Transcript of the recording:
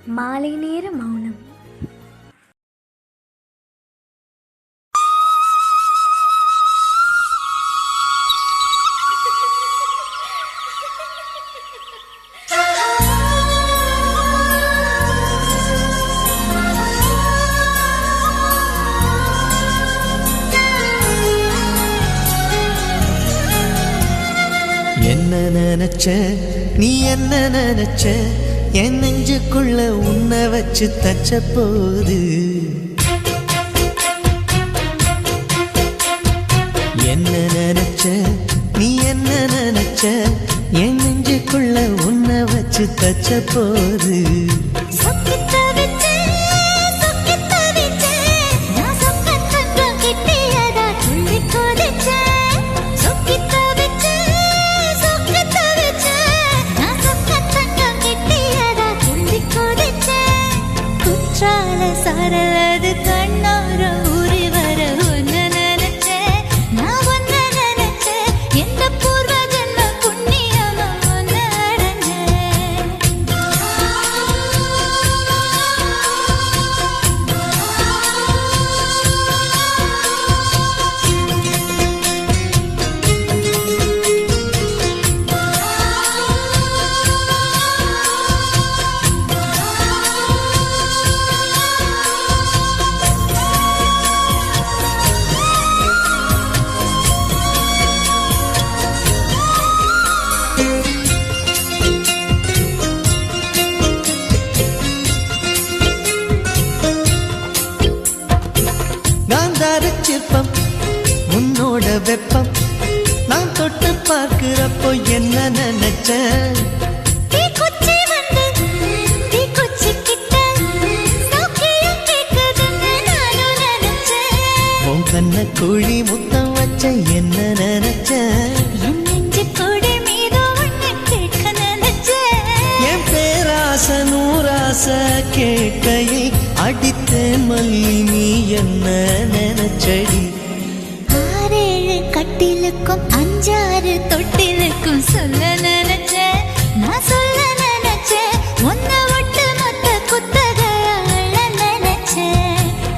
மாலை நேர மௌனம். என்ன நினைச்ச நீ என்ன நினைச்ச என் நெஞ்சுக்குள்ள உன்னை வச்சு தச்ச போது என்ன நினைச்ச நீ என்ன நினைச்ச என் நெஞ்சுக்குள்ள உன்னை வச்சு தச்ச போது சரலது கண்ணார ஊறி வர ஒன்னு நினைச்ச நான் ஒன்னு நினைச்ச எந்த பூர்வ ஜன்ம புண்ணியமா ஒன்னு சிற்பம் உன்னோட வெப்பம் நான் தொட்டு பார்க்கிறப்போ என்ன நினைச்ச உன் கண்ண குழி முத்தம் வச்ச என்ன நினைச்ச என் பேராச நூராச கேட்கையை அடித்தேன் மல்லி நீ என்ன நினைச்சடி ஆறேழு கட்டிலுக்கும் 5 6 தொட்டிலுக்கும் சொல்ல